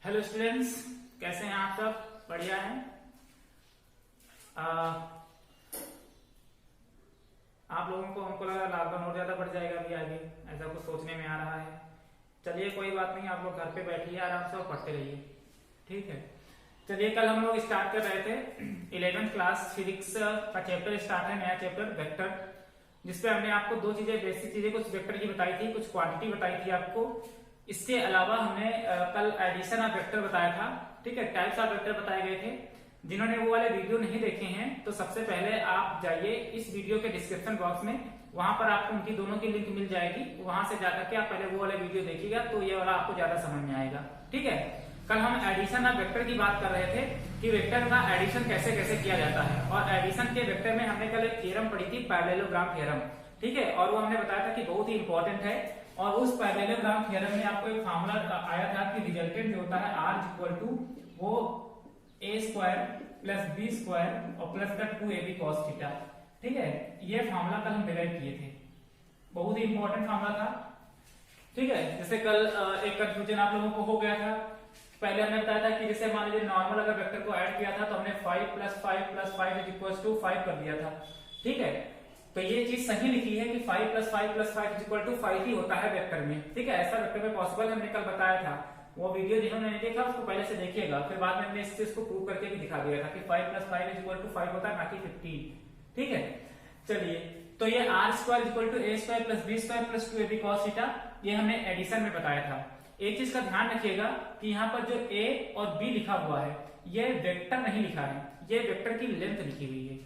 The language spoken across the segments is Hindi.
हेलो स्टूडेंट्स, कैसे हैं आप सब? बढ़िया हैं। आप लोगों को हमको लगा लॉकडाउन और ज्यादा बढ़ जाएगा अभी आगे, ऐसा कुछ सोचने में आ रहा है। चलिए कोई बात नहीं, आप लोग घर पे बैठिए आराम से और पढ़ते रहिए, ठीक है। चलिए कल हम लोग स्टार्ट कर रहे थे 11th क्लास फिजिक्स का चैप्टर स्टार्ट है, नया चैप्टर वेक्टर, जिसपे हमने आपको दो चीजें बेसिक चीजें कुछ वेक्टर की बताई थी, कुछ क्वांटिटी बताई थी आपको। इसके अलावा हमने कल एडिशन ऑफ वेक्टर बताया था, ठीक है, टाइप्स ऑफ वेक्टर बताए गए थे। जिन्होंने वो वाले वीडियो नहीं देखे हैं तो सबसे पहले आप जाइए इस वीडियो के डिस्क्रिप्शन बॉक्स में, वहां पर आपको उनकी दोनों की लिंक मिल जाएगी। वहां से जाकर के आप पहले वो वाले वीडियो देखिएगा तो ये वाला आपको ज्यादा समझ में आएगा, ठीक है। कल हम एडिशन ऑफ वेक्टर की बात कर रहे थे कि वेक्टर का एडिशन कैसे कैसे किया जाता है, और एडिशन के वेक्टर में हमने कल एक थ्योरम पढ़ी थी, पैरेललोग्राम थ्योरम, ठीक है। और वो हमने बताया था कि बहुत ही इंपॉर्टेंट है। और उस पैरेललोग्राम थ्योरम में आपको एक फार्मूला आया था कि रिजल्टेंट जो होता है R इक्वल टू वो a square plus b square और प्लस का 2ab cos थीटा, ठीक है। ये फार्मूला कल हम डिराइव किए थे, बहुत ही इंपॉर्टेंट फार्मूला था, ठीक है। जैसे कल एक कंफ्यूजन आप लोगों को हो गया था। पहले हमने बताया था कि जैसे मान लीजिए नॉर्मल अगर वेक्टर को ऐड किया था तो हमने 5 प्लस 5 प्लस 5 इक्वल टू 5 कर दिया था, ठीक है। तो ये चीज सही लिखी है कि 5 प्लस 5 प्लस 5 इक्वल टू 5 ही होता है वेक्टर में, ठीक है। ऐसा वेक्टर में पॉसिबल हमने कल बताया था। वो वीडियो जिन्होंने नहीं देखा उसको पहले से देखिएगा, फिर बाद में हमने इस चीज को प्रूव करके भी दिखा दिया था कि 5 प्लस 5 इक्वल टू 5 होता है, ना कि 15, ठीक है। चलिए, तो ये R square equal to A square plus B square plus 2ab cos theta, ये हमने एडिशन में बताया था। एक चीज का ध्यान रखिएगा कि यहाँ पर जो a और b लिखा हुआ है ये वेक्टर नहीं लिखा है, ये वेक्टर की लेंथ लिखी हुई है।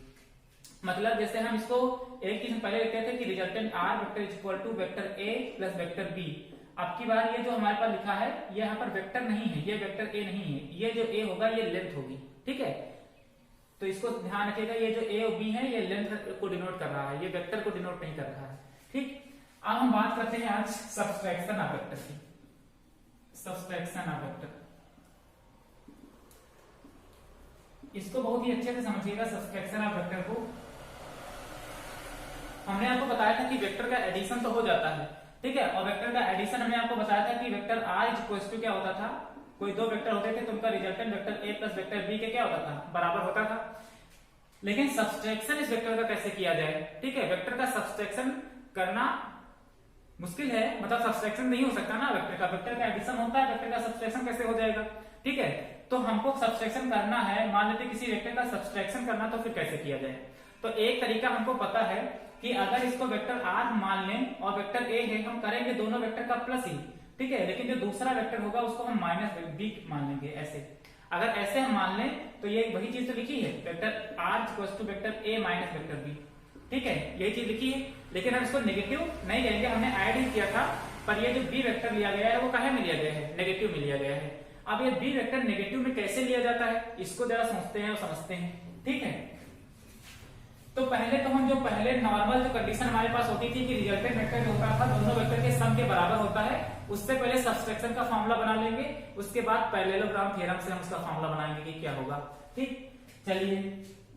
मतलब जैसे हम इसको एक चीज पहले लिखते थे कि resultant r vector equal to vector a plus vector b। अब की बार ये जो हमारे पास लिखा है ये यहाँ पर वेक्टर नहीं है, ये वेक्टर a नहीं है, ये जो a होगा ये लेंथ होगी, ठीक है। तो इसको ध्यान रखिएगा, ये जो a और b है ये लेंथ को डिनोट कर रहा है, ये वेक्टर को डिनोट नहीं कर रहा है, ठीक। अब हम बात करते हैं आज सब्सट्रैक्शन ऑफ वेक्टर की। सब्सट्रैक्शन ऑफ वेक्टर, इसको बहुत ही अच्छे से समझिएगा। सब्सट्रैक्शन ऑफ वेक्टर को हमने आपको बताया था कि वेक्टर का एडिशन तो हो जाता है, ठीक है। और वेक्टर का एडिशन हमने आपको बताया था कि वेक्टर r इक्वल टू क्या होता था, कोई दो वेक्टर होते थे तो उनका resultant vector a plus vector b के क्या होता था, बराबर होता था। लेकिन सब्सट्रैक्शन इस वेक्टर का कैसे किया जाए, ठीक है। वेक्टर का सब्सट्रैक्शन करना मुश्किल है, मतलब सब्सट्रैक्शन नहीं हो सकता ना वेक्टर का, वेक्टर का एडिशन होता है, वेक्टर का सब्सट्रैक्शन कैसे हो जाएगा, ठीक है। तो हमको सब्सट्रैक्शन करना है, मान लेते किसी वेक्टर का सब्सट्रैक्शन करना, तो फिर कैसे किया जाए। तो एक तरीका हमको पता है कि अगर इसको वेक्टर r मान लें और वेक्टर a है, हम करेंगे दोनों वेक्टर का प्लस ही, ठीक है। लेकिन जो दूसरा वेक्टर होगा उसको हम माइनस b मान लेंगे, ऐसे। अगर ऐसे हम मान लें तो ये वही चीज तो लिखी है, vector r equal to vector a minus vector b, ठीक है, यही चीज लिखी है। लेकिन हम इसको नेगेटिव नहीं लेंगे, हमने ऐड ही किया था, पर ये जो b वेक्टर लिया गया है वो कहाँ में लिया गया है, नेगेटिव में लिया गया है। अब ये b वेक्टर नेगेटिव में कैसे लिया जाता है, इसको जरा समझते हैं और समझते हैं, ठीक है। तो पहले तो हम जो पहले नॉर्मल जो कंडीशन हमारे पास होती थी कि रिजल्टेंट वेक्टर जो होता था दोनों वेक्टर के सम के बराबर होता है, उससे पहले सब्सट्रैक्शन का फार्मूला बना लेंगे, उसके बाद पैरेललोग्राम थ्योरम से हम उसका फार्मूला बनाएंगे कि क्या होगा, ठीक। चलिए,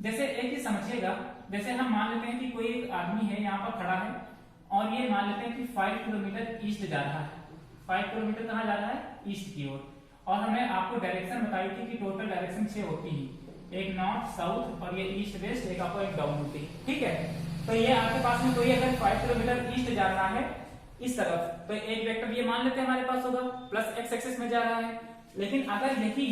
जैसे एक चीज समझिएगा, जैसे हम मान लेते हैं कि कोई एक आदमी है यहाँ पर खड़ा है और ये मान लेते हैं कि 5 किलोमीटर ईस्ट जा रहा है, 5 किलोमीटर कहाँ जा रहा है, ईस्ट की ओर। और हमने आपको डायरेक्शन बताई थी कि टोटल डायरेक्शन 6 होती है, एक नॉर्थ साउथ और ये ईस्ट वेस्ट, एक आपको एक डाउन होती है, ठीक है। तो ये आपके पास में कोई अगर 5 किलोमीटर ईस्ट जा रहा है इस तरफ, तो एक वेक्टर ये मान लेते हैं हमारे पास होगा प्लस एक्स एक्सिस में जा रहा है। लेकिन अगर यही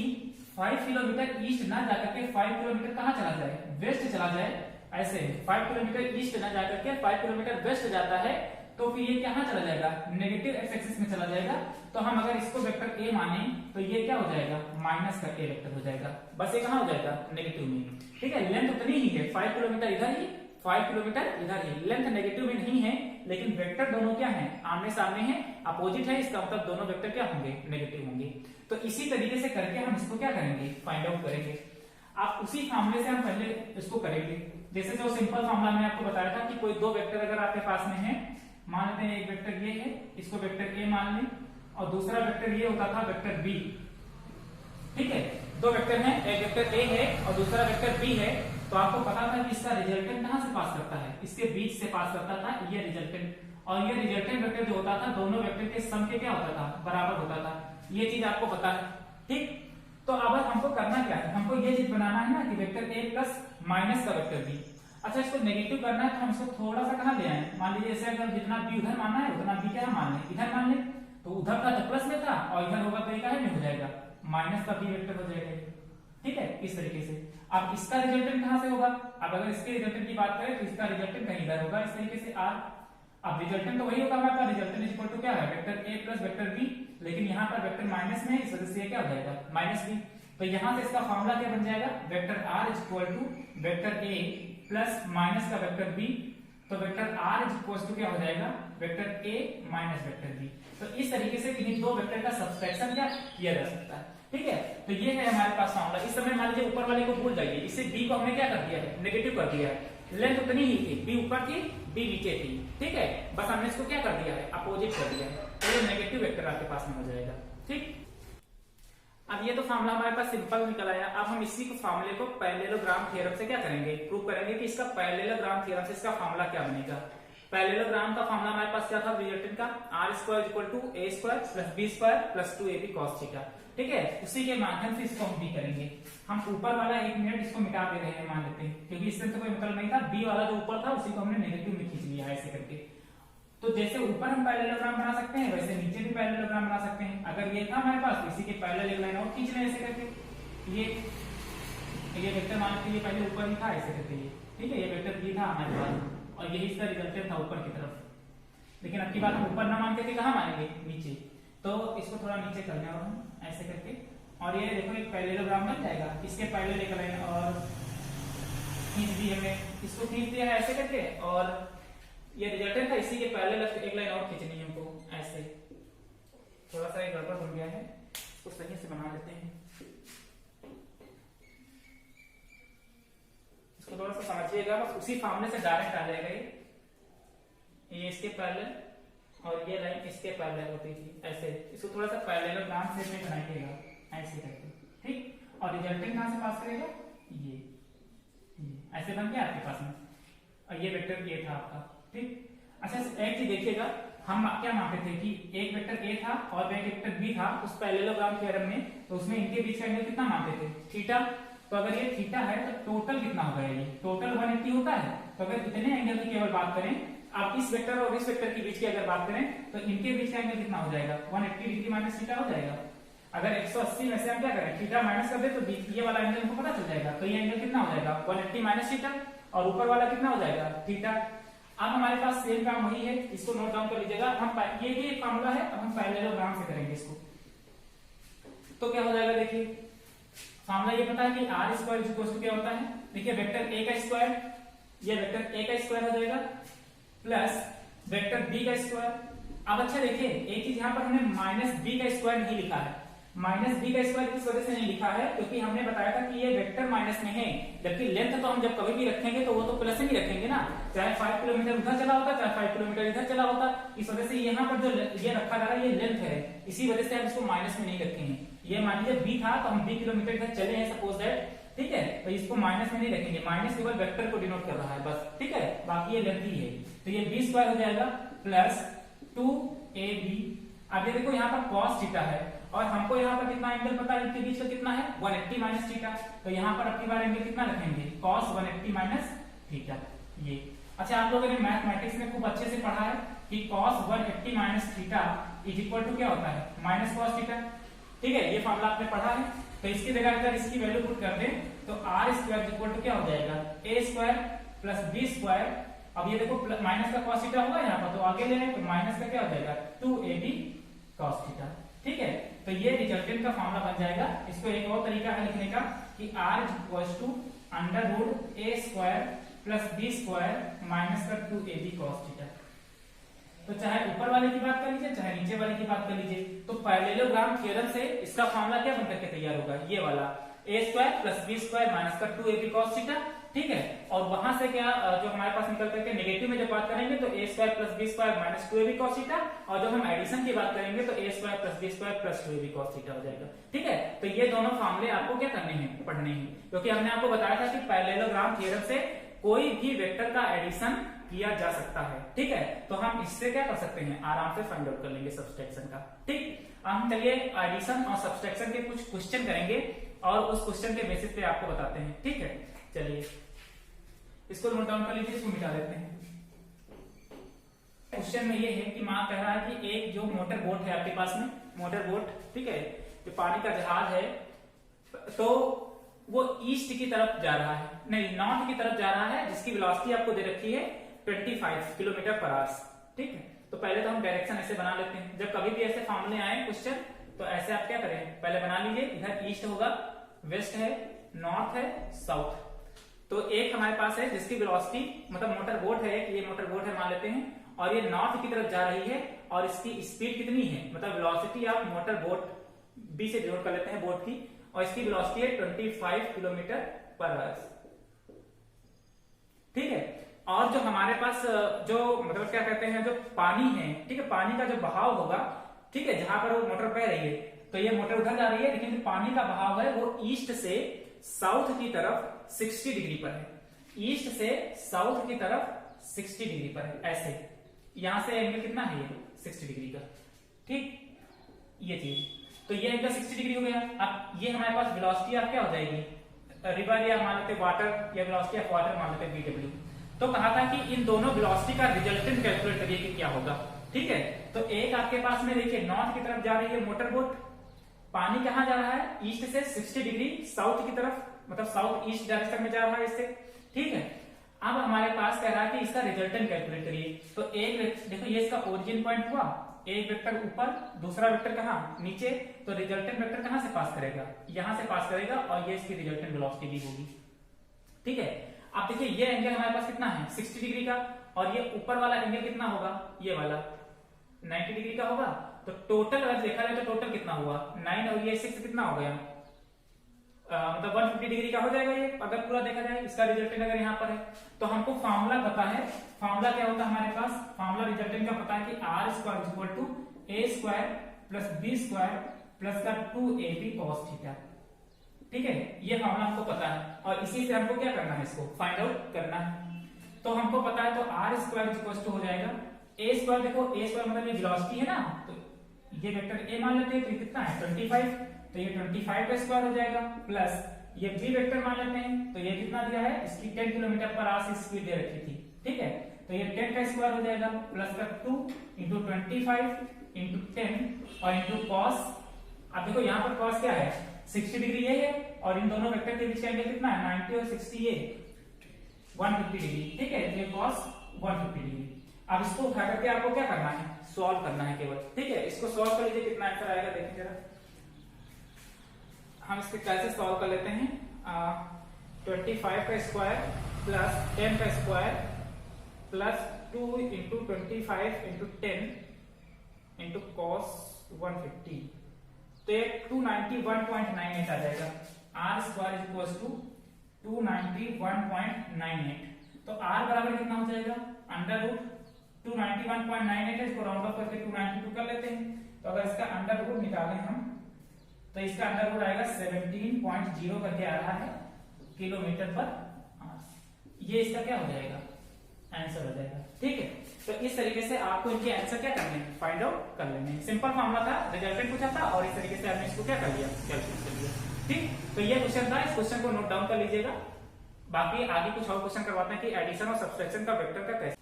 5 किलोमीटर ईस्ट ना जाकर के 5 किलोमीटर कहाँ चला जाए, वेस्ट चला जाए, ऐसे 5 किलोमीटर ईस्ट ना जाकर के 5 किलोमीटर वेस्ट जाता है, तो फिर ये कहाँ चला जाएगा, नेगेटिव एक्स एक्सिस में चला जाएगा। तो हम अगर इसको वेक्टर a माने तो ये क्या हो जाएगा, माइनस का a वेक्टर हो जाएगा, बस ये कहाँ हो जाएगा, नेगेटिव में, ठीक है। लेंथ उतनी ही है, 5 किलोमीटर इधर ही, 5 किलोमीटर इधर ही, लेंथ नेगेटिव में नहीं है, लेकिन वेक्टर दोनों क्या है, आमने सामने है, अपोजिट है, इसका मतलब दोनों वेक्टर क्या होंगे, नेगेटिव होंगे। तो इसी तरीके से करके हम इसको क्या करेंगे, फाइंड आउट करेंगे। आप उसी फार्मूले से हम पहले इसको करेंगे। जैसे जो सिंपल फार्मूला मैंने आपको बताया था कि कोई दो वेक्टर अगर आपके पास में है, मान लेते हैं एक वेक्टर ये है, इसको वेक्टर a मान लें, और दूसरा वेक्टर ये होता था वेक्टर b, ठीक है। दो वेक्टर हैं, एक वेक्टर a है और दूसरा वेक्टर b है। तो आपको पता था कि इसका रिजल्टेंट कहां से पास करता है, इसके बीच से पास करता था ये रिजल्टेंट, और ये रिजल्टेंट वेक्टर जो होता था दोनों वेक्टर के सम के क्या होता था, बराबर होता था। ये चीज आपको पता है, ठीक, तो अब हमको करना क्या है, हमको ये चीज बनाना है ना कि वेक्टर ए प्लस माइनस का वेक्टर बी। अच्छा, इसको नेगेटिव करना है तो हम इसको थोड़ा सा कहां ले आए, मान लीजिए जैसे अगर जितना बी उधर मानना है उतना बी क्या मान ले, इधर मान ले, तो उधर का तो प्लस में था और इधर होगा तो क्या है, हो जाएगा माइनस का बी वेक्टर हो जाएगा। ठीक है, इस तरीके से। अब इसका रिजल्टेंट कहां से होगा, अब अगर इसके रिजल्टेंट की बात करें तो इसका रिजल्टेंट कहीं इधर होगा, इस तरीके से आर। अब रिजल्टेंट तो वही होगा हमारे पास, रिजल्टेंट इज इक्वल टू क्या है, vector A plus vector B, लेकिन यहाँ पर वेक्टर माइनस में है, इस वजह से ये क्या हो जाएगा, माइनस बी। तो यहाँ से इसका फॉर्मूला क्या बन जाएगा, vector R is equal to vector A plus minus का वेक्टर बी। तो vector R is equal to क्या हो जाएगा, वेक्टर ए माइनस वेक्टर बी। तो इस तरीके से किन्हीं दो वेक्टर का सब्सट्रैक्शन क्या किया जा सकता है। ठीक है, तो ये है हमारे पास फॉर्मूला। इस समय मान लीजिए ऊपर वाले को भूल जाइए, इसे बी को हमने क्या कर दिया है, नेगेटिव कर दिया है। लेंथ उतनी ही थी, बी ऊपर थी बी नीचे थी। ठीक है, बस हमने इसको क्या कर दिया है, अपोजिट कर दिया है, तो ये नेगेटिव वेक्टर आपके पास में हो जाएगा। ठीक, अब ये तो फार्मूला हमारे पास सिंपल निकल आया। अब हम इसी फार्मूले को पैरेललोग्राम थ्योरम से क्या करेंगे, प्रूव करेंगे कि इसका पैरेललोग्राम थ्योरम से इसका फार्मूला क्या बनेगा। पैरेललोग्राम का फार्मूला हमारे पास क्या था, रिजल्टेंट का R square equal to A square plus B square plus 2ab cos theta. ठीक है, उसी के माध्यम से इसको हम भी करेंगे। हम ऊपर वाला 1 मिनट इसको मिटा दे रहे हैं, मान लेते हैं, क्योंकि इससे तो कोई मतलब नहीं था। बी वाला जो ऊपर था उसी को हमने नेगेटिव में खींच लिया ऐसे करके। तो जैसे ऊपर हम पैरेललोग्राम बना सकते हैं, वैसे नीचे भी पैरेललोग्राम बना सकते हैं। अगर ये था हमारे पास, तो इसी के पैरेलल एक लाइन और खींच लें ऐसे करके। ये वेक्टर मान लीजिए ये पहले ऊपर ही था ऐसे करके ये। ठीक है, ये वेक्टर बी था हमारे पास और यही इसका रिजल्टेंट था ऊपर की तरफ। लेकिन अब की बात हम ऊपर ना मान के कहां मानेंगे, नीचे। तो इसको थोड़ा नीचे कर लें और हम ऐसे करके, और ये देखो एक पैरेललोग्राम बन जाएगा। इसके पैरेलल एक लाइन और खींच दी हमने, इसको खींच दिया है ऐसे करके, और ये रिजल्टेंट था, इसी के पैरेलल एक लाइन और खींचनी है हमको ऐसे। थोड़ा सा गड़बड़ बन गया है, इसको सही से बना लेते हैं। इसको थोड़ा सा समझिएगा, बस उसी फार्मूले से डायरेक्ट आ जाएगा ये इसके पैरेलल और ये लाइन इसके पैरेलल होती थी ऐसे। इसको थोड़ा सा पैरेललोग्राम शेप में बनाइएगा ऐसे करके। ठीक, और रिजल्टेंट कहां से पास करेगा, ये ऐसे बन गया आपके पास में, और ये वेक्टर ये था आपका। ठीक, अच्छा एक चीज देखिएगा, हम क्या मानते थे कि एक वेक्टर ए था और एक वेक्टर बी था उस पैरेललोग्राम थ्योरम में, तो उसमें इनके बीच का एंगल कितना मानते थे, थीटा। तो अगर ये थीटा है तो टोटल कितना होगा, ये टोटल 180 होता है। तो अगर इतने एंगल की केवल बात करें, आप इस वेक्टर और इस वेक्टर के बीच की अगर बात करें, तो इनके बीच का एंगल कितना हो जाएगा, 180 डिग्री माइनस थीटा हो जाएगा। अगर 180 में से हम क्या करें, थीटा माइनस कर दे, तो ये वाला एंगल हमको पता चल जाएगा। तो ये एंगल कितना हो जाएगा, 180 माइनस थीटा, और ऊपर वाला कितना हो जाएगा, थीटा। अब हमारे पास सेम काम वही है, इसको नोट डाउन कर लीजिएगा। हम ये भी एक फार्मूला है, अब हम पैरेललोग्राम से करेंगे इसको। तो क्या हो जाएगा, देखिए फार्मूला ये पता है कि आर स्क्वायर इक्वल टू क्या होता है, देखिए वेक्टर ए का स्क्वायर, ये वेक्टर ए का स्क्वायर हो जाएगा प्लस वेक्टर बी का स्क्वायर। अब अच्छा देखिए एक चीज यहाँ पर हमने माइनस बी का स्क्वायर नहीं लिखा है। माइनस बी का स्क्वायर किस वजह से नहीं लिखा है, क्योंकि हमने बताया था कि ये वेक्टर माइनस में है, जबकि लेंथ तो हम जब कभी भी रखेंगे तो वो तो प्लस में ही रखेंगे ना, चाहे 5 किलोमीटर उधर चला होता, चाहे 5 किलोमीटर इधर चला होता। इस वजह से यहाँ पर जो ये रखा जा रहा है ये लेंथ है, इसी वजह से हम इसको माइनस में नहीं रखेंगे। ये मान लीजिए बी था तो हम 20 किलोमीटर इधर चले हैं सपोज दैट, ठीक है, तो इसको माइनस में नहीं रखेंगे, माइनस केवल वेक्टर को डिनोट कर रहा है बस। ठीक है, बाकी ये लेंथ ही है। तो ये बी स्क्वायर हो जाएगा प्लस 2ab। अब ये देखो यहाँ पर cos थीटा है और हमको यहाँ पर कितना एंगल पता है, इनके बीच का कितना है, 180 माइनस थीटा। तो यहाँ पर अपनी बार एंगल कितना रखेंगे, cos 180 माइनस थीटा। ये अच्छा, आप लोगों ने मैथमेटिक्स में खूब अच्छे से पढ़ा है कि cos 180 minus theta is equal to क्या होता है, माइनस cos थीटा। ठीक है, ये फॉर्मूला आपने पढ़ा है। तो इसकी जगह अगर इसकी वैल्यू पुट कर दें तो आर स्क्वायर इक्वल टू क्या हो जाएगा, ए स्क्वायर प्लस बी स्क्वायर। अब ये देखो माइनस का cos थीटा होगा यहाँ पर, तो आगे ले लें तो माइनस का क्या हो जाएगा, 2ab cos थीटा। ठीक है, तो ये रिजल्टेंट का फॉर्मूला बन जाएगा। इसको एक और तरीका है लिखने का कि r equals to under root A square plus B square minus का 2ab cos थीटा। तो चाहे ऊपर वाले की बात कर लीजिए चाहे नीचे वाले की बात कर लीजिए, तो पैरेललोग्राम थ्योरम से इसका फॉर्मूला क्या बनकर के तैयार होगा, ये वाला a square plus B square minus का 2ab cos थीटा। ठीक है, और वहां से क्या जो हमारे पास निकल करके नेगेटिव में जब बात करेंगे तो a square plus B square minus 2ab cos theta, और जब हम एडिशन की बात करेंगे तो a square plus B square plus 2ab cos theta हो जाएगा। ठीक है, तो ये दोनों फॉर्मूले आपको क्या करने हैं, पढ़ने हैं, क्योंकि हमने आपको बताया था कि पैरेललोग्राम थ्योरम से कोई भी वेक्टर का एडिशन किया जा सकता है। ठीक है, तो हम इससे क्या कर सकते हैं, आराम से फाइंड आउट कर लेंगे सब्सट्रैक्शन का। ठीक, हम चलिए एडिशन और सब्सट्रैक्शन के कुछ क्वेश्चन करेंगे और उस क्वेश्चन के बेसिस पे आपको बताते हैं, ठीक है। चलिए इसको नोट डाउन कर लीजिए, इसको मिटा देते हैं। क्वेश्चन में ये है कि मां कह रहा है कि एक जो मोटर बोट है आपके पास में, मोटर बोट, ठीक है, जो पानी का जहाज है, तो वो ईस्ट की तरफ जा रहा है, नहीं नॉर्थ की तरफ जा रहा है, जिसकी वेलोसिटी आपको दे रखी है 25 किलोमीटर पर आवर, ठीक है। तो पहले तो हम डायरेक्शन ऐसे बना लेते हैं। जब कभी भी ऐसे फॉर्मूले आए क्वेश्चन, तो ऐसे आप क्या करें, पहले बना लीजिए, इधर ईस्ट होगा, वेस्ट है, नॉर्थ है, साउथ। तो एक हमारे पास है जिसकी वेलोसिटी, मतलब मोटर बोट है, ये मोटर बोट है मान लेते हैं, और ये नॉर्थ की तरफ जा रही है, और इसकी स्पीड कितनी है, मतलब वेलोसिटी आप मोटर बोट बी से डिनोट कर लेते हैं बोट की, और इसकी वेलोसिटी है 25 किलोमीटर पर आवर, ठीक है। और जो हमारे पास जो मतलब क्या कहते हैं, जो पानी है, ठीक है, पानी का जो बहाव होगा, ठीक है, जहां पर वो मोटर बह रही है, तो ये मोटर उधर जा रही है, लेकिन जो पानी का बहाव है वो ईस्ट से साउथ की तरफ 60 डिग्री पर है, ईस्ट से साउथ की तरफ 60 डिग्री पर है, ऐसे। यहां से एंगल कितना है, ये 60 डिग्री का, ठीक, ये चीज। तो ये एंगल 60 डिग्री हो गया। अब ये हमारे पास वेलोसिटी आप क्या हो जाएगी, रिवर या मान लेते वाटर, या वेलोसिटी ऑफ वाटर मान लेते BW। तो कहा था कि इन दोनों वेलोसिटी का रिजल्टेंट कैलकुलेट करिए कि क्या होगा, ठीक है। तो एक आपके पास में देखिए नॉर्थ की तरफ जा रही है मोटर बोट, पानी कहां जा रहा है, ईस्ट से 60 डिग्री साउथ की तरफ, मतलब साउथ ईस्ट डायरेक्शन में जा रहा है इससे, ठीक है। अब हमारे पास कह रहा है कि इसका रिजल्टेंट कैलकुलेट करिए। तो एक देखो ये इसका ओरिजिन पॉइंट हुआ, एक वेक्टर ऊपर, दूसरा वेक्टर कहां, नीचे, तो रिजल्टेंट वेक्टर कहां से पास करेगा, यहां से पास करेगा, और ये इसकी रिजल्टेंट वेलोसिटी भी होगी, ठीक है। अब देखिए ये एंगल हमारे पास कितना है, 60 डिग्री का, और ये ऊपर वाला एंगल कितना होगा, ये वाला 90 डिग्री का होगा। तो टोटल अगर देखा जाए तो टोटल कितना हुआ, 9 और ये 6 कितना हो गया, मतलब 150 डिग्री का हो जाएगा ये, अगर पूरा देखा जाए इसका रिजल्टेंट अगर यहाँ पर है। तो हमको फार्मूला पता है, फार्मूला क्या होता है हमारे पास, फार्मूला रिजल्टेंट का पता है कि R square equal to A square plus B square plus का 2AB cos थीटा, ठीक है। ये फार्मूला हमको पता है, और इसी से हमको क्या करना है, इसको फाइंड आउट करना है। तो हमको पता है, तो R स्क्वायर इक्वल टू हो जाएगा A स्क्वायर, देखो A स्क्वायर मतलब ये वेलोसिटी है ना, तो ये वेक्टर A मान लेते हैं, तो ये कितना है 25, तो ये 25 का स्क्वायर हो जाएगा, प्लस ये B वेक्टर मान लेते हैं, तो ये कितना दिया है, इसकी 10 किलोमीटर पर आवर से स्पीड दे रखी थी, ठीक है। तो ये 10 का स्क्वायर हो जाएगा, प्लस का 2 इंटू 25 इंटू 10 और इंटू कॉस। अब देखो यहाँ पर कॉस क्या है, 60 डिग्री ये है, और इन दोनों वेक्टर के बीच का एंगल कितना है, 90 और 60 ये 150 डिग्री, ठीक है। ये कॉस 150 डिग्री। अब इसको उठा करके आपको क्या करना है, सॉल्व करना है केवल, ठीक है। इसको सॉल्व कर लीजिए, कितना आंसर आएगा देखिए जरा। हम इसको कैसे सॉल्व कर लेते हैं, 25 का स्क्वायर प्लस 10 का square plus 2 into 25 into 10 into cos 150, तो ये 291.98 आ जाएगा। R स्क्वायर इक्वल टू 291.98, तो R बराबर कितना हो जाएगा, अंडर रूट 291.98 है, इसको राउंड ऑफ करके 292 कर लेते हैं। तो अगर इसका अंडर रूट निकालें हम, तो इसका अंडर रूट आएगा 17.0 करके आ रहा है किलोमीटर पर आवर। ये इसका क्या हो जाएगा, आंसर हो जाएगा, ठीक है। तो इस तरीके से आपको इनके आंसर क्या करने हैं, फाइंड आउट कर लेने हैं। सिंपल फॉर्मूला था, रिजल्टेंट पूछा था, और इस तरीके से आपने इसको क्या कर लिया, कैलकुलेट कर लिया, ठीक। तो ये क्वेश्चन था, इस क्वेश्चन को नोट डाउन कर लीजिएगा। बाकी आगे कुछ और क्वेश्चन करवाते हैं कि एडिशन और सब्सट्रैक्शन का वेक्टर का कैसे।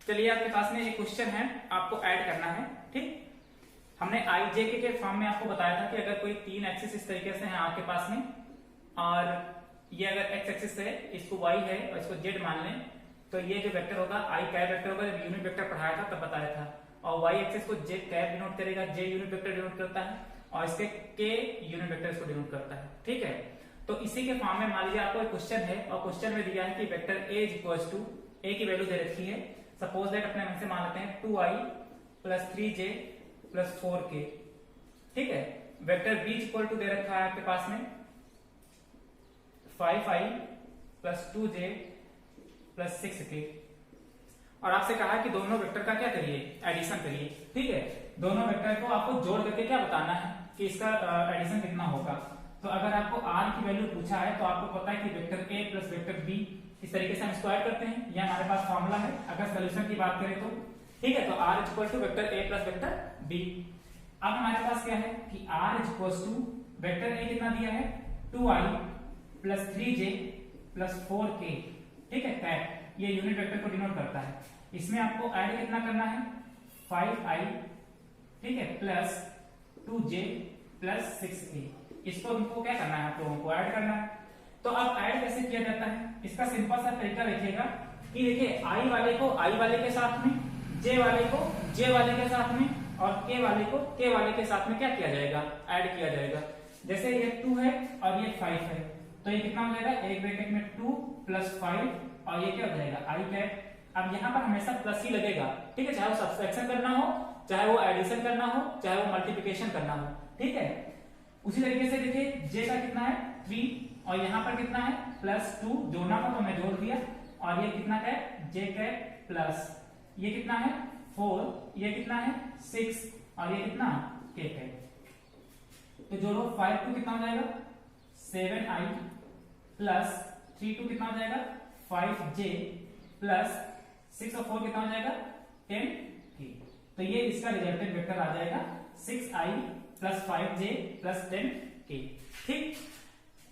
चलिए आपके पास में एक क्वेश्चन है, आपको ऐड करना है, ठीक। हमने IJ के फॉर्म में आपको बताया था कि अगर कोई 3 एक्सिस इस तरीके से है आपके पास में, और ये अगर x एक्सिस है, इसको y है और इसको z मान लें, तो ये जो वेक्टर होगा I कैप वेक्टर होगा, जब यूनिट वेक्टर पढ़ाया था तब बताया था, और y एक्सिस को j कैप डिनोट करेगा, j यूनिट वेक्टर डिनोट करता है, और इसके k यूनिट वेक्टर इसको डिनोट करता है, ठीक है। तो इसी के फॉर्म में मान लीजिए आपको एक क्वेश्चन है, और क्वेश्चन में दिया है कि vector A equals to, A की वैल्यू दे रखी है, सपोज दैट अपने मन से मान लेते हैं 2i plus 3j plus 4k, ठीक है। वेक्टर B इक्वल टू दे रखा है आपके पास में 5i plus 2j plus 6k, और आपसे कहा है कि दोनों वेक्टर का क्या करिए, एडिशन करिए, ठीक है। दोनों वेक्टर को आपको जोड़ करके क्या बताना है कि इसका एडिशन कितना होगा। तो अगर आपको r की वैल्यू पूछा है, तो आपको पता है कि vector A plus vector B, इस तरीके से हम इसको ऐड करते हैं, यह हमारे पास फॉर्मूला है। अगर सोल्यूशन की बात करें तो, ठीक है, तो r equal to vector A plus vector B। अब हमारे पास क्या है कि r is equal to vector A कितना दिया है 2i plus 3j plus 4k, ठीक है, कैट ये यूनिट वेक्टर को डिनोट करता है। इसमें आपको ऐड कितना करना है 5i, ठीक है, प्लस 2j प्लस 6k। इसको हमको क्या करना है, आप लोगों को ऐड करना है। तो अब ऐड कैसे किया जाता है, इसका सिंपल सा तरीका देखिएगा कि देखिए i वाले को i वाले के साथ में, j वाले को j वाले के साथ में और k वाले को k वाले के साथ में क्या किया जाएगा, ऐड किया जाएगा। जैसे ये 2 है और ये 5 है तो ये कितना हो जाएगा, एक ब्रैकेट में 2 प्लस 5 और ये क्या हो जाएगा i कैट। अब यहाँ पर हमेशा प्लस ही लगेगा, ठीक है, चाहे वो सब्सट्रैक्शन करना हो, चाहे वो एडिशन करना हो, चाहे वो मल्टीप्लिकेशन करना हो, ठीक है। उसी तरीके से देखिए j का कितना है 3 और यहाँ पर कितना है प्लस 2, जोड़ना था तो मैं जोड़ दिया, और ये कितना है j कैट प्लस ये कितना है 4, ये कितना है 6 और ये कितना k कैट। तो जोड़ो 5 2 कितना हो जाएगा 7i प्लस 3 2 कितना हो जाएगा 5j प्लस 6 और 4 कितना हो जाएगा 10k। तो ये इसका रिजल्टेंट वेक्टर आ जाएगा 6i plus 5j plus 10k, ठीक।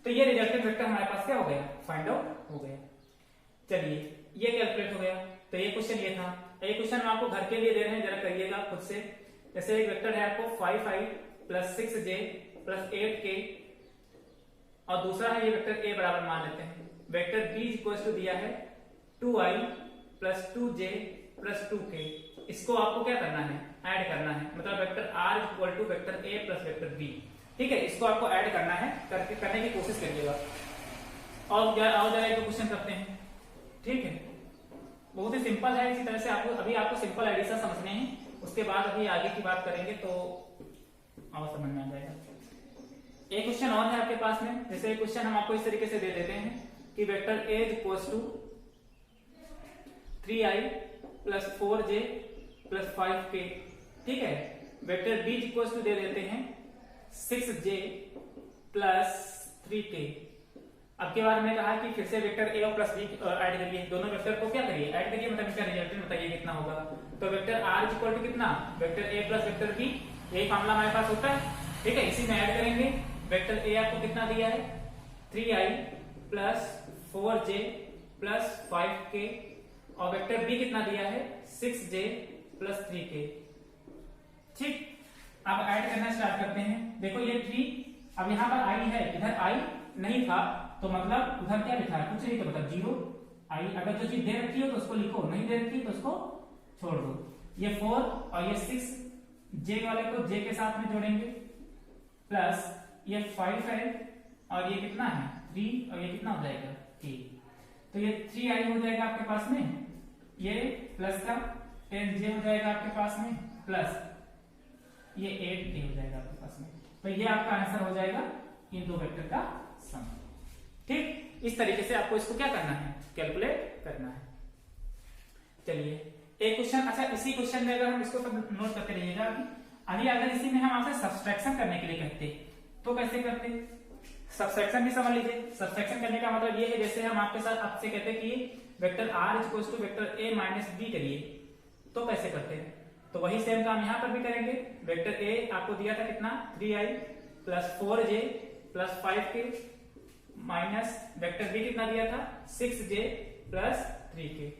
तो ये रिजल्टेंट वेक्टर हमारे पास क्या हो गया, फाइंड आउट हो गया। चलिए ये कैलकुलेट हो गया। तो ये क्वेश्चन ये था। ये क्वेश्चन हम आपको घर के लिए दे रहे हैं, जरा करिएगा खुद से। जैसे एक वेक्टर है आपको 5i plus 6j plus 8k और दूसरा है ये वेक्टर a बराबर मान लेते हैं। वेक्टर b इक्वल टू दिया है 2i plus 2j plus 2k। इसको आपको क्या करना है, ऐड करना है, मतलब vector r equal to vector a plus vector b, ठीक है। इसको आपको ऐड करना है, करने की कोशिश करिएगा। और जरा एक क्वेश्चन करते हैं, ठीक है। बहुत ही सिंपल है। इसी तरह से आपको अभी सिंपल एडिशन समझने हैं, उसके बाद अभी आगे की बात करेंगे तो और समझ में आ जाएगा। एक क्वेश्चन और है आपके पास में। जैसे क्वेश्चन हम आपको इस तरीके से दे देते हैं कि vector a equals to 3i plus 4j plus 5k, ठीक है। वेक्टर b इक्वल्स टू दे देते हैं 6j प्लस 3k। अब के बाद में कहा कि फिर से वेक्टर a और प्लस b ऐड करिए, दोनों वेक्टर को क्या करिए, ऐड करिए, मतलब इसका रिजल्टेंट बताइए कितना होगा। तो वेक्टर r इक्वल टू कितना, vector a plus vector b, यही मामला हमारे पास होता है, ठीक है। इसी में ऐड करेंगे। वेक्टर a आपको कितना दिया है 3i plus 4j plus 5k और वेक्टर b कितना दिया है 6j प्लस 3k, ठीक। अब ऐड करना स्टार्ट करते हैं। देखो ये 3, अब यहाँ पर i है, इधर i नहीं था तो मतलब उधर क्या लिखा है, कुछ नहीं, तो मतलब 0 i। अगर जो चीज दे रखी हो तो उसको लिखो, नहीं दे रखी तो उसको छोड़ दो। ये 4 और ये 6 j वाले को j के साथ में जोड़ेंगे, प्लस ये 5 है और ये कितना है 3 और ये कितना हो जाएगा k। तो ये 3i हो जाएगा आपके पास में, ये प्लस का 10j हो जाएगा आपके पास में, प्लस ये 8k हो जाएगा आपके पास में। तो ये आपका आंसर हो जाएगा इन दो वेक्टर का सम, ठीक। इस तरीके से आपको इसको क्या करना है, कैलकुलेट करना है। चलिए एक क्वेश्चन, अच्छा इसी क्वेश्चन में अगर हम इसको नोट करते रहिएगा। अभी अगर इसी में हम आपसे सब्सट्रैक्शन करने के लिए कहते तो कैसे करते, सब्सट्रैक्शन भी समझ लीजिए। सब्सट्रैक्शन करने का मतलब ये है, जैसे हम आपके साथ आपसे कहते कि vector r equal to vector a minus b करिए, तो कैसे करते हैं। तो वही सेम काम यहाँ पर भी करेंगे। वेक्टर a आपको दिया था कितना 3i plus 4j plus 5k minus vector b कितना दिया था 6j प्लस 3k,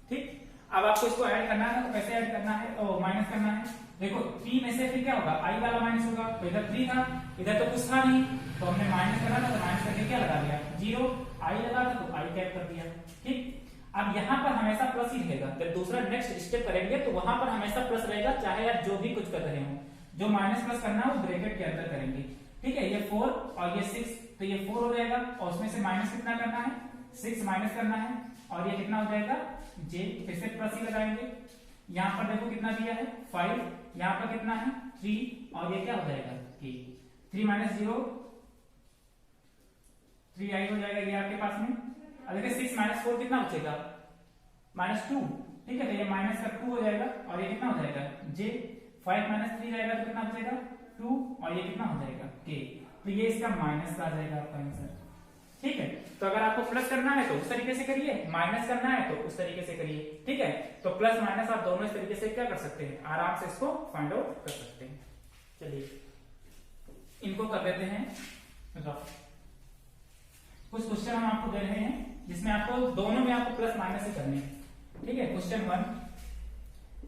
ठीक। अब आपको इसको ऐड करना है, तो कैसे ऐड करना है, ओ माइनस करना है। देखो 3 में से फिर क्या होगा, i वाला माइनस होगा, तो इधर 3 था, इधर तो कुछ था नहीं, तो हमने माइनस करना था, तो माइनस करके क्या लगा दिया 0, i लगा था तो i कैप कर दिया, ठीक। अब यहाँ पर हमेशा प्लस ही रहेगा। जब दूसरा नेक्स्ट स्टेप करेंगे तो वहां पर हमेशा प्लस रहेगा, चाहे आप जो भी कुछ कर रहे हो। जो माइनस प्लस करना है वो ब्रैकेट के अंदर करेंगे, ठीक है। ये 4 और ये 6, तो ये 4 हो जाएगा और उसमें से माइनस कितना करना है 6 माइनस करना है, और ये कितना हो जाएगा j, फिर से प्लस ही लगाएंगे। यहाँ पर देखो कितना दिया है 5, यहाँ पर कितना है 3 और ये क्या हो जाएगा k। 3 माइनस 0 3i हो जाएगा ये आपके पास में। अब देखिए 6 माइनस 4 कितना बचेगा -2, ठीक है। तो ये माइनस का 2 हो जाएगा और ये कितना हो जाएगा j। 5 माइनस 3 जाएगा तो कितना बचेगा 2 और ये कितना हो जाएगा k। तो ये इसका माइनस का आ जाएगा आपका आंसर, ठीक है। तो अगर आपको प्लस करना है तो उस तरीके से करिए, माइनस करना है तो उस तरीके से करिए, ठीक है। तो प्लस माइनस आप दोनों इस तरीके से क्या कर सकते हैं, आराम से इसको फाइंड आउट कर सकते हैं। चलिए इनको कर देते हैं रफ। कुछ क्वेश्चन हम आपको दे रहे हैं जिसमें आपको दोनों में आपको प्लस माइनस ही करने हैं, ठीक है। Question 1,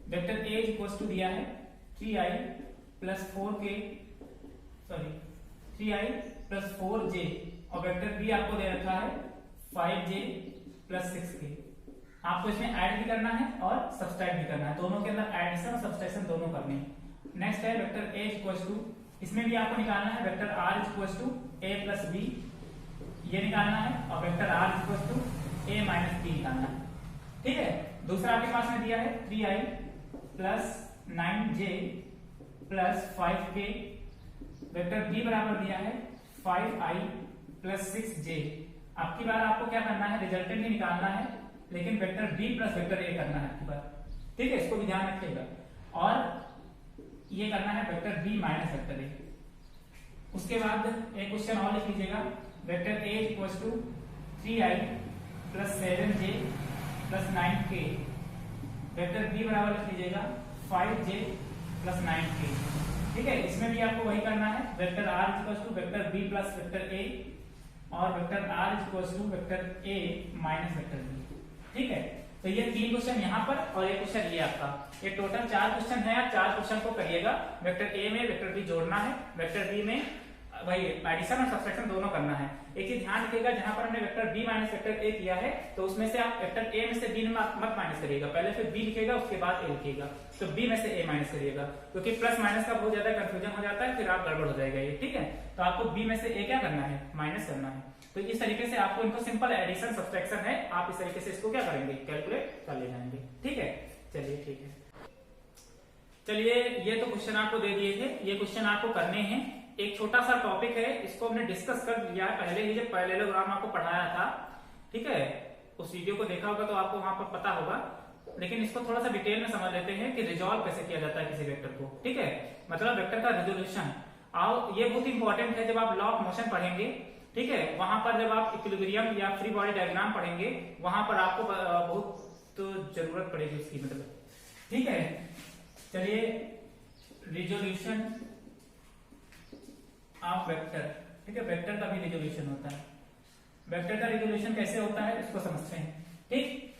vector A equals to दिया है 3i plus 4k, sorry 3i plus 4j, और वेक्टर बी आपको दे रखा है 5j प्लस 6k। आपको इसमें ऐड भी करना है और सब्सट्रैक्ट भी करना है, दोनों के अंदर एडिशन और सब्सट्रैक्शन दोनों करने हैं। नेक्स्ट है वेक्टर ए इक्वल्स टू, इसमें भी आपको निकालना है vector are equals to a plus B, ये निकालना है, और vector are equals to a minus B निकालना है, ठीक है। दूसरा आपके पास में दिया है 3i plus 9j plus 5k, vector B बराबर दिया है 5i प्लस 6j। अब की बार आपको क्या करना है, रिजल्टेंट ही निकालना है, लेकिन vector B plus vector A करना है आपकी बार, ठीक है, इसको भी ध्यान रखिएगा। और ये करना है vector B minus vector A. उसके बाद एक क्वेश्चन और लिख लीजिएगा, vector A equals to 3i plus 7j plus 9k, vector B बराबर लिख लीजिएगा 5j प्लस 9k, ठीक है। इसमें भी आपको वही करना है, vector are equals to vector B plus vector a, और vector are equals to vector A minus vector b, ठीक है। तो ये 3 क्वेश्चन यहाँ पर और एक क्वेश्चन ये आपका, ये टोटल 4 क्वेश्चन है। आप 4 क्वेश्चन को करिएगा, वेक्टर ए में वेक्टर बी जोड़ना है, वेक्टर बी में वही एडिशन और सब्सट्रैक्शन दोनों करना है। एक चीज ध्यान रखिएगा, जहां पर हमने vector B minus vector A किया है तो उसमें से आप वेक्टर ए में से बी मत माइनस करिएगा, पहले फिर बी लिखिएगा उसके बाद ए लिखिएगा, तो बी में से ए माइनस करिएगा, क्योंकि प्लस माइनस का बहुत ज्यादा कंफ्यूजन हो जाता है, फिर आप गड़बड़ हो जाएगा ये, ठीक है। तो आपको बी में से ए क्या करना है, माइनस करना है। तो इस तरीके से आपको इनको सिंपल एडिशन सब्सट्रैक्शन है, आप इस तरीके से इसको क्या करेंगे, कैलकुलेट कर ले जाएंगे, ठीक है। चलिए ठीक है, चलिए ये तो क्वेश्चन आपको दे दिए थे, ये क्वेश्चन आपको करने हैं। एक छोटा सा टॉपिक है, इसको हमने डिस्कस कर लिया है पहले ही, जब पैरेललोग्राम आपको पढ़ाया था, ठीक है। उस वीडियो को देखा होगा तो आपको वहां पर पता होगा, लेकिन इसको थोड़ा सा डिटेल में समझ लेते हैं कि रिजॉल्व कैसे किया जाता है किसी वेक्टर को, ठीक है। मतलब वेक्टर का रेजोल्यूशन, और ये बहुत इंपॉर्टेंट है जब आप लॉ ऑफ मोशन पढ़ेंगे, ठीक है। वहां पर जब आप इक्विलिब्रियम या फ्री बॉडी डायग्राम पढ़ेंगे, वहां पर आपको बहुत तो जरूरत पड़ेगी उसकी, मतलब, ठीक है। चलिए रिजोल्यूशन ऑफ वेक्टर, ठीक है, वेक्टर का भी रिजोल्यूशन होता है। वेक्टर का रिजोल्यूशन कैसे होता है इसको समझते हैं, ठीक।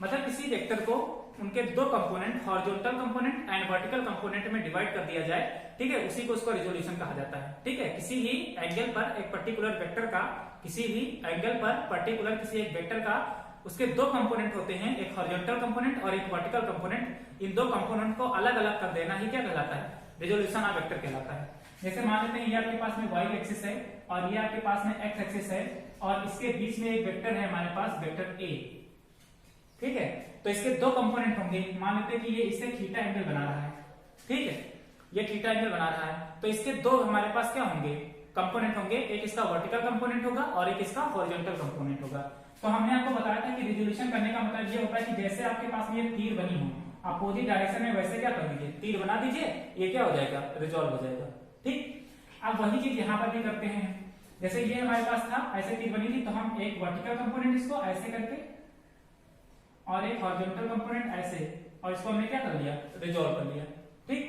मतलब किसी वेक्टर को उनके 2 component, horizontal component and vertical component में डिवाइड कर दिया जाए, ठीक है, उसी को उसको रिजोल्यूशन कहा जाता है, ठीक है। किसी ही एंगल पर एक पर्टिकुलर वेक्टर का, किसी भी एंगल पर पर्टिकुलर किसी एक वेक्टर का उसके 2 कंपोनेंट होते हैं, एक हॉरिजॉन्टल कंपोनेंट और एक वर्टिकल कंपोनेंट, इन 2 कंपोनेंट को अलग अलग कर देना ही क्या कहलाता है, रिजोल्यूशन ऑफ वेक्टर कहलाता है। जैसे मान लेते हैं ये आपके पास में y एक्सिस है और ये आपके पास में x एक्सिस है, और इसके बीच में एक वेक्टर है हमारे पास वेक्टर a, ठीक है। तो इसके 2 कंपोनेंट होंगे, मान लेते हैं कि ये इससे थीटा एंगल बना रहा है, ठीक है, ये थीटा एंगल बना रहा है, तो इसके 2 हमारे पास क्या होंगे, कंपोनेंट होंगे, एक इसका वर्टिकल कंपोनेंट होगा और एक इसका हॉरिजॉन्टल कंपोनेंट होगा। तो हमने आपको बताया था कि रिजोल्यूशन करने का मतलब ये होता है कि जैसे आपके पास में ये तीर बनी हो अपोजिट डायरेक्शन में, वैसे क्या कर दीजिए, तीर बना दीजिए, ये क्या हो जाएगा, रिजॉल्व हो जाएगा, ठीक। अब वही चीज यहाँ पर भी करते हैं, जैसे ये हमारे पास था, ऐसे तीर बनी थी, तो हम एक वर्टिकल कंपोनेंट इसको ऐसे करके और एक हॉरिजॉन्टल कंपोनेंट ऐसे, और इसको हमने क्या कर लिया, रिजॉल्व कर लिया, ठीक।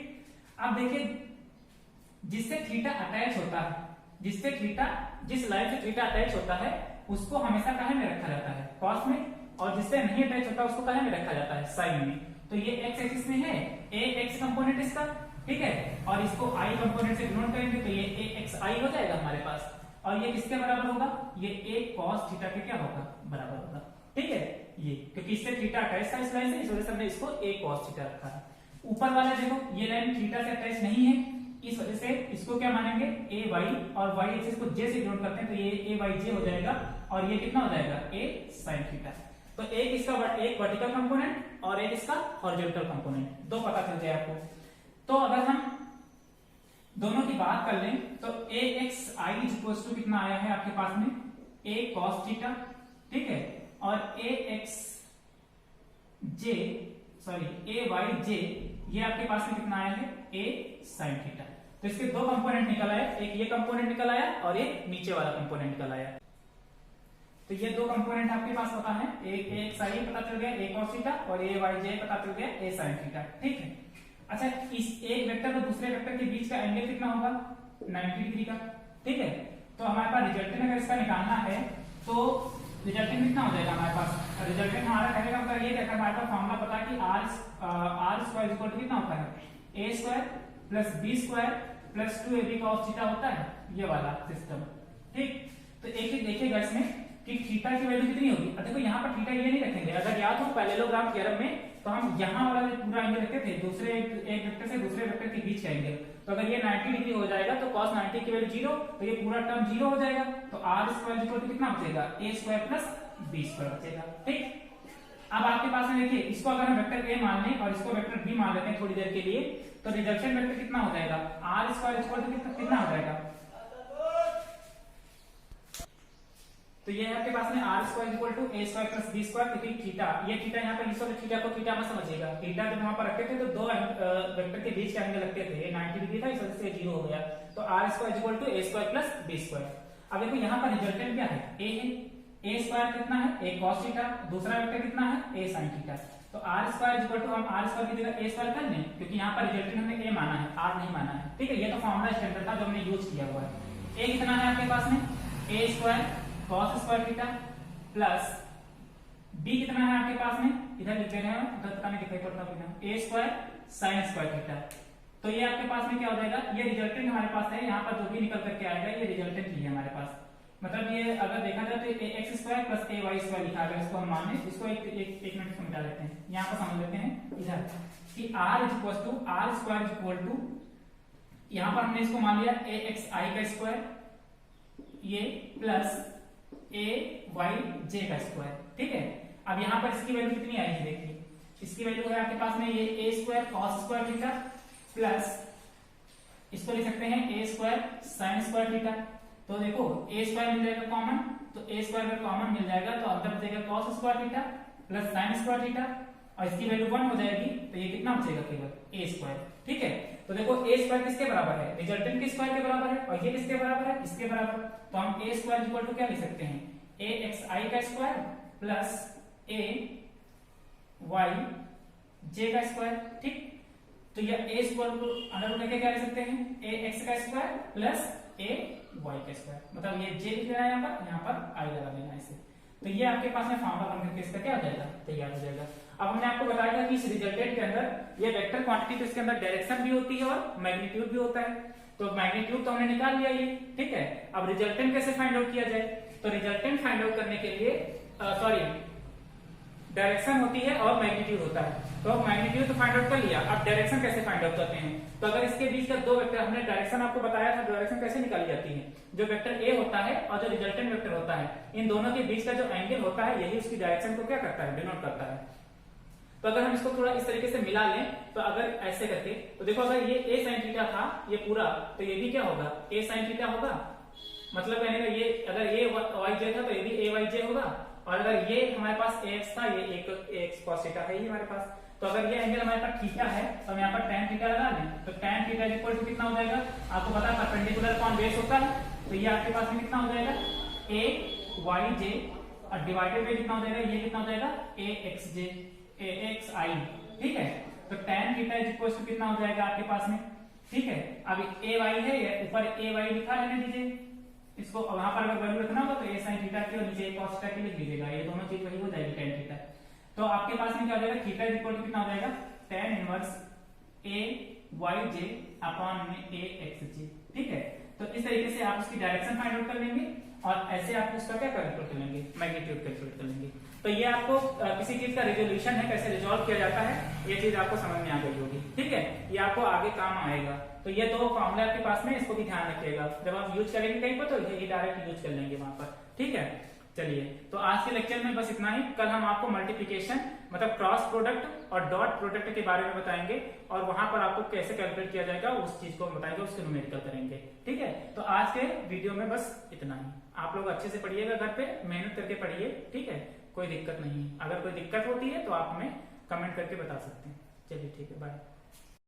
अब देखिए जिससे थीटा अटैच होता है, जिससे थीटा, जिस लाइन से थीटा अटैच होता है उसको हमेशा काहे में रखा जाता है, कॉस में, और जिससे नहीं अटैच होता उसको काहे में रखा जाता है, साइन में। तो ये x एक्सिस में है, a x कंपोनेंट इसका, ठीक है, और इसको i कंपोनेंट से डिनोट करेंगे तो ये a x i हो जाएगा हमारे पास, और ये किसके बराबर होगा, ये a cos थीटा के क्या होगा, बराबर होगा, ठीक है। ये क्योंकि इससे थीटा अटैच था इस लाइन से, इस वजह से हमने इसको a cos थीटा रखा है। ऊपर वाला देखो ये लाइन थीटा से अटैच नहीं है, इस वजह से इसको क्या मानेंगे, a y, और y एक्सिस को j से डिनोट करते हैं तो ये a y j हो जाएगा, और ये कितना हो जाएगा, a sin थीटा। तो एक इसका एक वर्टिकल कंपोनेंट और एक इसका हॉरिजॉन्टल कंपोनेंट, 2 पता चल जाए आपको। तो अगर हम दोनों की बात कर लें तो axi इक्वल्स टू कितना आया है आपके पास में, a cos थीटा, ठीक है, और axj, सॉरी ayj, ये आपके पास में कितना आया है, a sin थीटा। तो इसके 2 कंपोनेंट निकल आए, एक ये कंपोनेंट निकल आया और एक नीचे वाला कंपोनेंट निकल आया। तो ये 2 कंपोनेंट आपके पास पता है, एक xi पता चल गया, a cos थीटा, और ayj पता चल गया, a sin थीटा, ठीक है। अच्छा, इस एक वेक्टर और दूसरे वेक्टर के बीच का एंगल कितना होगा? 90 डिग्री का। ठीक है, तो हमारे पास रिजल्टेंट अगर इसका निकालना है तो रिजल्टेंट कितना हो जाएगा हमारे पास? रिजल्टेंट हमारा कहने का मतलब ये है कि हमारे पास फॉर्मूला पता है कि आर स्क्वायर इक्वल टू कितना होता है? A square plus B square plus 2ab cos theta होता है, ये वाला सिस्टम। ठीक, तो एक एक देखिएगा इसमें कि थीटा की वैल्यू कितनी होगी। अब देखो यहाँ पर थीटा ये नहीं रखेंगे, अगर याद हो पैरेललोग्राम थ्योरम में तो हम यहाँ वाला जो पूरा एंगल रखते थे दूसरे एक वेक्टर से दूसरे वेक्टर के बीच का एंगल, तो अगर ये 90 डिग्री हो जाएगा तो cos 90 की वैल्यू 0, तो ये पूरा टर्म 0 हो जाएगा, तो आर स्क्वायर इक्वल टू कितना बचेगा? ए स्क्वायर प्लस बी स्क्वायर बचेगा। ठीक, अब आपके पास में देखिए इसको अगर हम वेक्टर ए मान लें और इसको वेक्टर बी मान लेते हैं थोड़ी देर के लिए, तो रिजल्टेंट वेक्टर कितना हो जाएगा? आर स्क्वायर इक्वल टू कितना हो जाएगा? तो ये है आपके पास में R square equal to A square plus B square, क्योंकि थीटा, ये थीटा यहाँ पर इस वाले थीटा को थीटा मत समझिएगा, थीटा जब वहां पर रखते थे तो दो वेक्टर के बीच का एंगल रखते थे, ये 90 डिग्री था, इस वजह से 0 हो गया, तो R square equal to A square plus B square. अब देखो यहाँ पर रिजल्टेंट क्या है? ए है, ए स्क्वायर कितना है? ए cos थीटा, दूसरा वेक्टर कितना है? ए sin थीटा, तो आर स्क्वायर इक्वल टू हम आर स्क्वायर की जगह ए स्क्वायर कर लें, क्योंकि यहाँ पर रिजल्टेंट हमने ए माना है, आर नहीं माना है। ठीक है, ये तो फॉर्मूला स्टैंडर्ड था जो हमने यूज किया हुआ है। ए कितना है आपके पास में? A square cos square theta plus b कितना है आपके पास में? इधर लिख रहे हैं, उधर पता नहीं दिखाई पड़ता बिना, ए स्क्वायर sin स्क्वायर थीटा, तो ये आपके पास में क्या हो जाएगा? ये रिजल्टेंट हमारे पास है, यहाँ पर जो भी निकल करके आएगा ये रिजल्टेंट ही है हमारे पास। मतलब ये अगर देखा जाए तो ए एक्स स्क्वायर प्लस ए वाई स्क्वायर लिखा है, इसको हम मान लें, इसको एक मिनट समझा लेते हैं, यहाँ पर समझ लेते हैं इधर कि R is equal to R square is equal to, यहाँ पर हमने इसको मान लिया ए एक्स आई का स्क्वायर ये प्लस ए वाई जे का स्क्वायर। ठीक है, अब यहाँ पर इसकी वैल्यू कितनी आएगी? देखिए इसकी वैल्यू है आपके पास में ये A square cos square theta plus इसको लिख सकते हैं A square sin square theta, तो देखो ए स्क्वायर मिल जाएगा कॉमन, तो ए स्क्वायर अगर कॉमन मिल जाएगा तो अंदर बचेगा cos square theta plus sin square theta, और इसकी वैल्यू 1 हो जाएगी, तो ये कितना बचेगा? केवल ए स्क्वायर। ठीक है, तो देखो ए स्क्वायर किसके बराबर है? रिजल्टेंट के स्क्वायर के बराबर है, और ये किसके बराबर है? इसके बराबर, तो हम ए स्क्वायर इक्वल टू क्या लिख सकते हैं? ए एक्स आई का स्क्वायर प्लस ए वाई जे का स्क्वायर। ठीक, तो ये ए स्क्वायर को अंडर रूट लेके क्या लिख सकते हैं? ए एक्स का स्क्वायर प्लस ए वाई का स्क्वायर, मतलब ये जे लिख लेना है यहाँ पर आई लगा देना इसे, तो ये आपके पास में फॉर्मूला बनकर के इसका क्या हो जाएगा? तैयार हो जाएगा। अब हमने आपको बताया था कि इस रिजल्टेंट के अंदर ये वेक्टर क्वांटिटी, तो इसके अंदर डायरेक्शन भी होती है और मैग्नीट्यूड भी होता है, तो मैग्नीट्यूड तो हमने निकाल लिया ये। ठीक है, अब रिजल्टेंट कैसे फाइंड आउट किया जाए? तो रिजल्टेंट फाइंड आउट करने के लिए डायरेक्शन होती है और मैग्नीट्यूड होता है, तो मैग्नीट्यूड तो फाइंड आउट कर लिया, अब डायरेक्शन कैसे फाइंड आउट करते हैं? तो अगर इसके बीच का दो वेक्टर, हमने डायरेक्शन आपको बताया था, डायरेक्शन कैसे निकाली जाती है? जो वेक्टर ए होता है और जो रिजल्टेंट वेक्टर होता है, इन दोनों के बीच का जो एंगल होता है यही उसकी डायरेक्शन को क्या करता है? डिनोट करता है। तो अगर हम इसको थोड़ा इस तरीके से मिला लें, तो अगर ऐसे करके, तो देखो अगर ये ए sin थीटा था ये पूरा, तो ये भी क्या होगा? ए sin थीटा होगा, मतलब कहने का ये अगर ये वाई जे था तो ये भी ए वाई जे होगा, और अगर ये हमारे पास ए एक्स था, ये एक एक्स cos थीटा है ये हमारे पास, तो अगर ये एंगल हमारे पास थीटा है तो हम यहाँ पर tan थीटा लगा लें, तो tan थीटा इक्वल टू कितना हो जाएगा? आपको पता है परपेंडिकुलर अपॉन बेस होता है, तो ये आपके पास में कितना हो जाएगा? ए वाई जे, और डिवाइडेड बाय कितना हो जाएगा? ये कितना हो जाएगा? ए एक्स जे ए एक्स आई। ठीक है, तो tan थीटा इक्वल टू कितना हो जाएगा आपके पास में? ठीक है, अब ए वाई है, ऊपर ए वाई लिखा रहने दीजिए, इसको वहां पर अगर वैल्यू रखना होगा तो ए sin थीटा की और नीचे cos थीटा की लिख लीजिएगा, ये दोनों चीज वही हो जाएगी tan थीटा। तो आपके पास में क्या हो जाएगा? थीटा इक्वल टू कितना हो जाएगा? tan इनवर्स ए वाई जे अपॉन में ए एक्स जे। ठीक है, तो इस तरीके से आप उसकी डायरेक्शन फाइंड आउट कर लेंगे और ऐसे आप उसका क्या कैलकुलेट कर लेंगे? मैग्नीट्यूड कैलकुलेट कर लेंगे। तो ये आपको किसी चीज का रिजोल्यूशन है, कैसे रिजॉल्व किया जाता है, ये चीज आपको समझ में आ गई होगी। ठीक है, ये आपको आगे काम आएगा। तो ये दो फॉर्मूले आपके पास में, इसको भी ध्यान रखिएगा, जब आप यूज करेंगे कहीं पर तो ये डायरेक्ट यूज कर लेंगे वहां पर। ठीक है, चलिए तो आज के लेक्चर में बस इतना ही। कल हम आपको मल्टीप्लिकेशन मतलब क्रॉस प्रोडक्ट और डॉट प्रोडक्ट के बारे में बताएंगे, और वहां पर आपको कैसे कैलकुलेट किया जाएगा उस चीज को बताएंगे, उसके न्यूमेरिकल करेंगे। ठीक है, तो आज के वीडियो में बस इतना ही। आप लोग अच्छे से पढ़िएगा, घर पे मेहनत करके पढ़िए। ठीक है, कोई दिक्कत नहीं, अगर कोई दिक्कत होती है तो आप हमें कमेंट करके बता सकते हैं। चलिए ठीक है, बाय।